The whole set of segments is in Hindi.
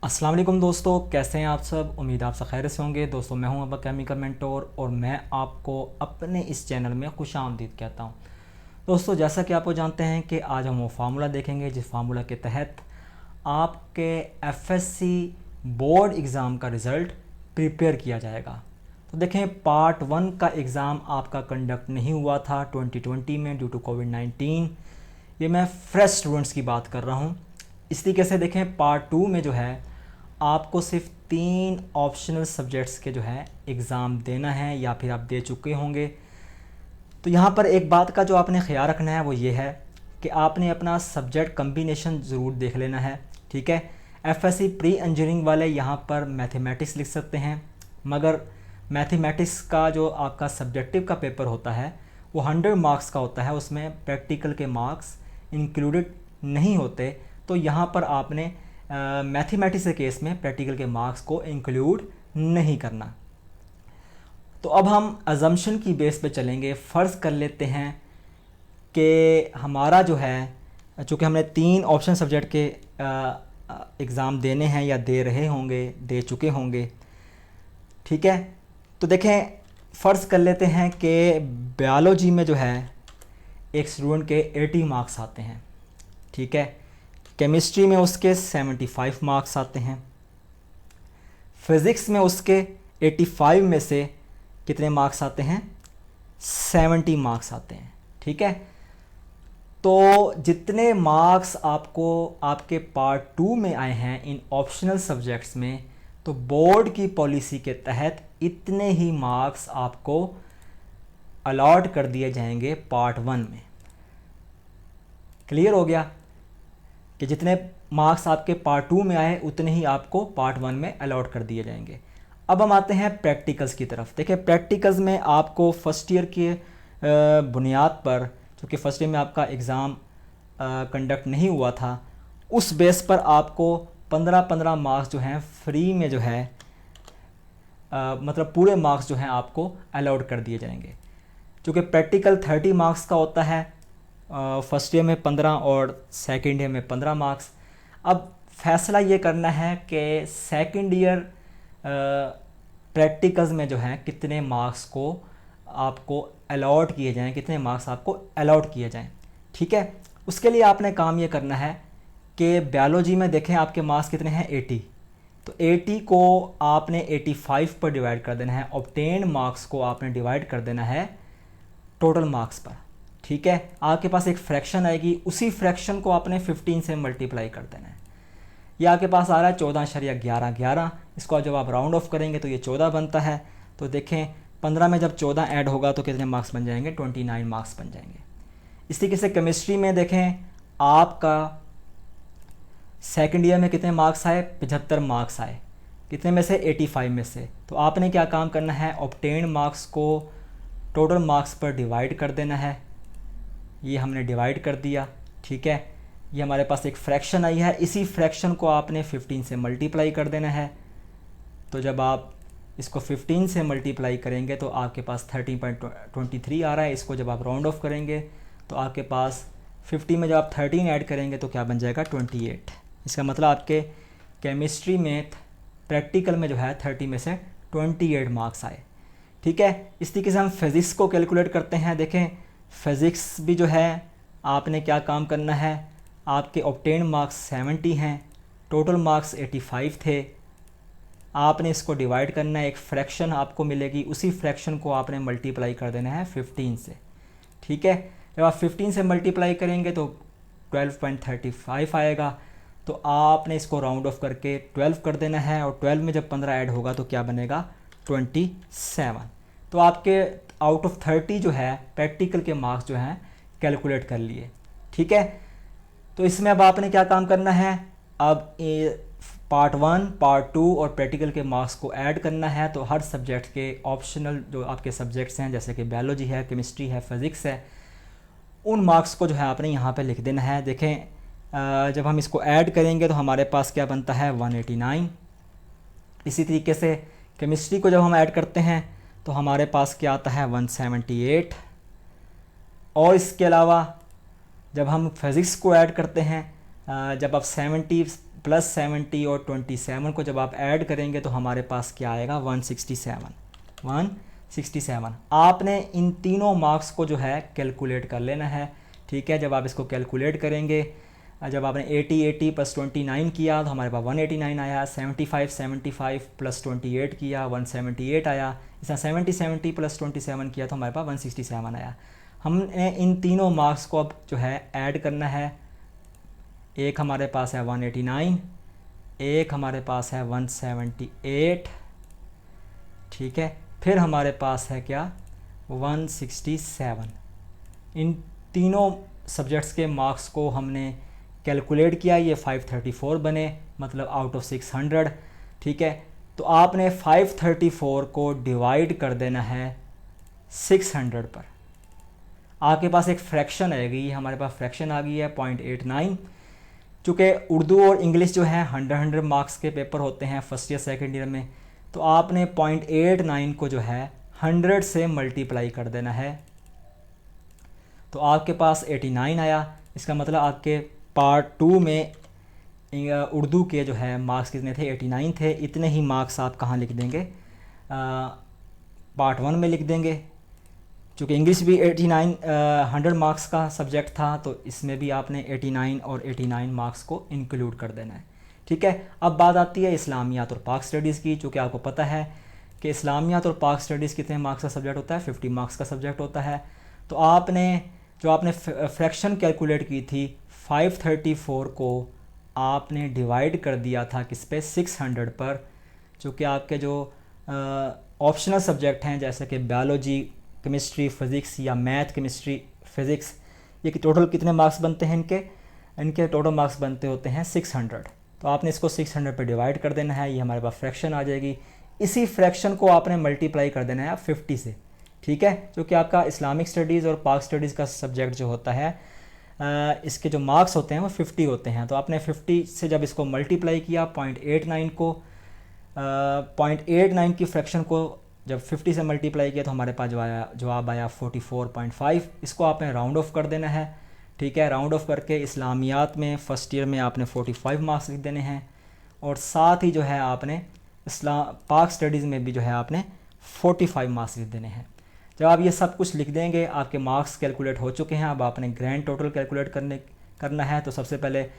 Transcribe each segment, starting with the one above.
अस्सलाम वालेकुम दोस्तों, कैसे हैं आप सब। उम्मीद आप सब खैर से होंगे। दोस्तों मैं हूं अबा केमिकल मेंटोर और मैं आपको अपने इस चैनल में खुशामदीद कहता हूं। दोस्तों जैसा कि आपको जानते हैं कि आज हम वो फार्मूला देखेंगे जिस फार्मूला के तहत आपके एफएससी बोर्ड एग्ज़ाम का रिज़ल्ट प्रिपेयर किया जाएगा। तो देखें, पार्ट 1 का एग्ज़ाम आपका कंडक्ट नहीं हुआ था 2020 में ड्यू टू कोविड-19। ये मैं फ्रेश स्टूडेंट्स की बात कर रहा हूँ। इस तरीके से देखें, पार्ट 2 में जो है आपको सिर्फ 3 ऑप्शनल सब्जेक्ट्स के जो है एग्ज़ाम देना है या फिर आप दे चुके होंगे। तो यहाँ पर एक बात का जो आपने ख्याल रखना है वो ये है कि आपने अपना सब्जेक्ट कम्बिनेशन ज़रूर देख लेना है। ठीक है, एफएससी प्री इंजीनियरिंग वाले यहाँ पर मैथमेटिक्स लिख सकते हैं, मगर मैथमेटिक्स का जो आपका सब्जेक्टिव का पेपर होता है वो 100 मार्क्स का होता है, उसमें प्रैक्टिकल के मार्क्स इंक्लूडेड नहीं होते। तो यहाँ पर आपने मैथमेटिक्स के केस में प्रैक्टिकल के मार्क्स को इंक्लूड नहीं करना। तो अब हम अजम्पशन की बेस पे चलेंगे। फ़र्ज़ कर लेते हैं कि हमारा जो है, चूँकि हमने 3 ऑप्शन सब्जेक्ट के एग्ज़ाम देने हैं या दे रहे होंगे, दे चुके होंगे। ठीक है, तो देखें, फ़र्ज़ कर लेते हैं कि बायोलॉजी में जो है एक स्टूडेंट के 80 मार्क्स आते हैं। ठीक है, केमिस्ट्री में उसके 75 मार्क्स आते हैं, फिज़िक्स में उसके 85 में से कितने मार्क्स आते हैं, 70 मार्क्स आते हैं। ठीक है, तो जितने मार्क्स आपको आपके पार्ट 2 में आए हैं इन ऑप्शनल सब्जेक्ट्स में, तो बोर्ड की पॉलिसी के तहत इतने ही मार्क्स आपको अलॉट कर दिए जाएंगे पार्ट 1 में। क्लियर हो गया कि जितने मार्क्स आपके पार्ट 2 में आए उतने ही आपको पार्ट 1 में अलॉट कर दिए जाएंगे। अब हम आते हैं प्रैक्टिकल्स की तरफ। देखिए, प्रैक्टिकल्स में आपको फ़र्स्ट ईयर के बुनियाद पर, क्योंकि फ़र्स्ट ईयर में आपका एग्ज़ाम कंडक्ट नहीं हुआ था, उस बेस पर आपको 15-15 मार्क्स जो हैं फ्री में जो है मतलब पूरे मार्क्स जो हैं आपको अलॉट कर दिए जाएंगे। क्योंकि प्रैक्टिकल 30 मार्क्स का होता है, फर्स्ट ईयर में 15 और सेकंड ईयर में 15 मार्क्स। अब फैसला ये करना है कि सेकंड ईयर प्रैक्टिकल्स में जो है कितने मार्क्स को आपको अलॉट किए जाएं, कितने मार्क्स आपको अलॉट किए जाएं। ठीक है, उसके लिए आपने काम ये करना है कि बायोलॉजी में देखें आपके मार्क्स कितने हैं, 80। तो 80 को आपने 85 पर डिवाइड कर देना है। ऑब्टेन मार्क्स को आपने डिवाइड कर देना है टोटल मार्क्स पर। ठीक है, आपके पास एक फ्रैक्शन आएगी, उसी फ्रैक्शन को आपने 15 से मल्टीप्लाई कर देना है। ये आपके पास आ रहा है 14.1111। इसको जब आप राउंड ऑफ करेंगे तो ये 14 बनता है। तो देखें, 15 में जब 14 ऐड होगा तो कितने मार्क्स बन जाएंगे, 29 मार्क्स बन जाएंगे। इस तरीके से केमिस्ट्री में देखें, आपका सेकेंड ईयर में कितने मार्क्स आए, 75 मार्क्स आए। कितने में से, 85 में से। तो आपने क्या काम करना है, ऑब्टेन मार्क्स को टोटल मार्क्स पर डिवाइड कर देना है। ये हमने डिवाइड कर दिया। ठीक है, ये हमारे पास एक फ्रैक्शन आई है, इसी फ्रैक्शन को आपने 15 से मल्टीप्लाई कर देना है। तो जब आप इसको 15 से मल्टीप्लाई करेंगे तो आपके पास 13.23 आ रहा है। इसको जब आप राउंड ऑफ करेंगे तो आपके पास 50 में जब आप 13 ऐड करेंगे तो क्या बन जाएगा, 28। इसका मतलब आपके केमिस्ट्री में प्रैक्टिकल में जो है 30 में से 28 मार्क्स आए। ठीक है, इस तरीके से हम फिज़िक्स को कैलकुलेट करते हैं। देखें, फ़िज़िक्स भी जो है आपने क्या काम करना है, आपके ऑब्टेन मार्क्स 70 हैं, टोटल मार्क्स 85 थे। आपने इसको डिवाइड करना है, एक फ्रैक्शन आपको मिलेगी, उसी फ्रैक्शन को आपने मल्टीप्लाई कर देना है 15 से। ठीक है, जब आप 15 से मल्टीप्लाई करेंगे तो 12.35 आएगा। तो आपने इसको राउंड ऑफ करके 12 कर देना है, और 12 में जब 15 ऐड होगा तो क्या बनेगा, 27। तो आपके आउट ऑफ 30 जो है प्रैक्टिकल के मार्क्स जो हैं कैलकुलेट कर लिए। ठीक है, तो इसमें अब आपने क्या काम करना है, अब पार्ट 1, पार्ट 2 और प्रैक्टिकल के मार्क्स को ऐड करना है। तो हर सब्जेक्ट के ऑप्शनल जो आपके सब्जेक्ट्स हैं, जैसे कि बायोलॉजी है, केमिस्ट्री है, फिज़िक्स है, उन मार्क्स को जो है आपने यहाँ पे लिख देना है। देखें, जब हम इसको ऐड करेंगे तो हमारे पास क्या बनता है, 189। इसी तरीके से केमिस्ट्री को जब हम ऐड करते हैं तो हमारे पास क्या आता है, 178। और इसके अलावा जब हम फिज़िक्स को ऐड करते हैं, जब आप 70 प्लस 70 और 27 को जब आप ऐड करेंगे तो हमारे पास क्या आएगा 167। आपने इन तीनों मार्क्स को जो है कैलकुलेट कर लेना है। ठीक है, जब आप इसको कैलकुलेट करेंगे, जब आपने 80 प्लस 29 किया तो हमारे पास 189 आया। 75 प्लस 28 किया 178 आया। इस तरह 70 प्लस 27 किया तो हमारे पास 167 आया। हमने इन तीनों मार्क्स को अब जो है ऐड करना है। एक हमारे पास है 189, एक हमारे पास है 178, ठीक है, फिर हमारे पास है क्या 167। इन तीनों सब्जेक्ट्स के मार्क्स को हमने कैलकुलेट किया, ये 534 बने, मतलब आउट ऑफ 600। ठीक है, तो आपने 534 को डिवाइड कर देना है 600 पर। आपके पास एक फ्रैक्शन आएगी, हमारे पास फ्रैक्शन आ गई है 0.89। चूँकि उर्दू और इंग्लिश जो है 100 मार्क्स के पेपर होते हैं फर्स्ट ईयर सेकेंड ईयर में, तो आपने 0.89 को जो है 100 से मल्टीप्लाई कर देना है। तो आपके पास 89 आया। इसका मतलब आपके पार्ट 2 में उर्दू के जो है मार्क्स कितने थे 89 थे। इतने ही मार्क्स आप कहाँ लिख देंगे पार्ट 1 में लिख देंगे। चूँकि इंग्लिश भी 89 100 मार्क्स का सब्जेक्ट था, तो इसमें भी आपने 89 और 89 मार्क्स को इंक्लूड कर देना है। ठीक है, अब बात आती है इस्लामियात और पाक स्टडीज़ की। चूँकि आपको पता है कि इस्लामियात और पाक स्टडीज़ कितने मार्क्स का सब्जेक्ट होता है, 50 मार्क्स का सब्जेक्ट होता है। तो आपने फ्रैक्शन कैलकुलेट की थी 534 को आपने डिवाइड कर दिया था किस पे 600 पर। चूँकि आपके जो ऑप्शनल सब्जेक्ट हैं जैसे कि बायोलॉजी, केमिस्ट्री, फिज़िक्स या मैथ, केमिस्ट्री, फिज़िक्स, ये कि टोटल कितने मार्क्स बनते हैं इनके टोटल मार्क्स बनते होते हैं 600। तो आपने इसको 600 पे डिवाइड कर देना है, ये हमारे पास फ्रैक्शन आ जाएगी। इसी फ्रैक्शन को आपने मल्टीप्लाई कर देना है 50 से। ठीक है, क्योंकि आपका इस्लामिक स्टडीज़ और पाक स्टडीज़ का सब्जेक्ट जो होता है इसके जो मार्क्स होते हैं वो 50 होते हैं। तो आपने 50 से जब इसको मल्टीप्लाई किया 0.89 को 0.89 की फ्रैक्शन को जब 50 से मल्टीप्लाई किया तो हमारे पास जवाब आया 44.5। इसको आपने राउंड ऑफ कर देना है। ठीक है, राउंड ऑफ करके इस्लामियात में फ़र्स्ट ईयर में आपने 45 मार्क्स लिख देने हैं, और साथ ही जो है आपने पाक स्टडीज़ में भी जो है आपने 45 मार्क्स लिख देने हैं। जब आप ये सब कुछ लिख देंगे, आपके मार्क्स कैलकुलेट हो चुके हैं। अब आपने ग्रैंड टोटल कैलकुलेट करना है। तो सबसे पहले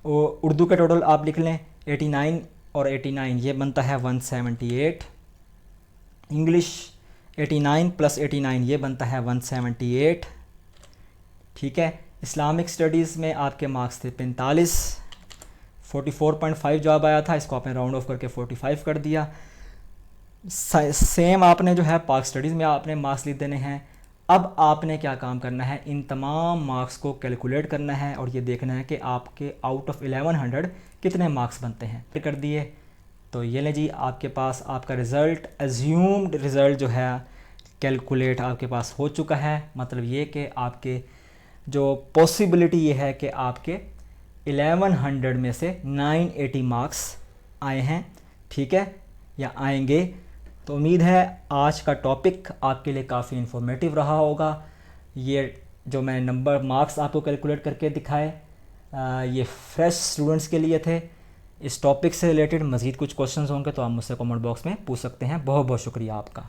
उर्दू का टोटल आप लिख लें, 89 और 89 ये बनता है 178। इंग्लिश 89 प्लस 89 ये बनता है 178। ठीक है, इस्लामिक स्टडीज़ में आपके मार्क्स थे 45, 44.5 जवाब आया था, इसको आपने राउंड ऑफ करके 45 कर दिया। सेम आपने जो है पाक स्टडीज़ में आपने मार्क्स लिख देने हैं। अब आपने क्या काम करना है, इन तमाम मार्क्स को कैलकुलेट करना है और ये देखना है कि आपके आउट ऑफ 1100 कितने मार्क्स बनते हैं। कर दिए तो ये ले जी, आपके पास आपका रिज़ल्ट, एज्यूम्ड रिज़ल्ट जो है कैलकुलेट आपके पास हो चुका है। मतलब ये कि आपके जो पॉसिबिलिटी ये है कि आपके 1100 में से 980 मार्क्स आए हैं। ठीक है, या आएंगे। तो उम्मीद है आज का टॉपिक आपके लिए काफ़ी इन्फॉर्मेटिव रहा होगा। ये जो मैं नंबर मार्क्स आपको कैलकुलेट करके दिखाए ये फ्रेश स्टूडेंट्स के लिए थे। इस टॉपिक से रिलेटेड मज़ीद कुछ क्वेश्चंस होंगे तो आप मुझसे कमेंट बॉक्स में पूछ सकते हैं। बहुत बहुत शुक्रिया आपका।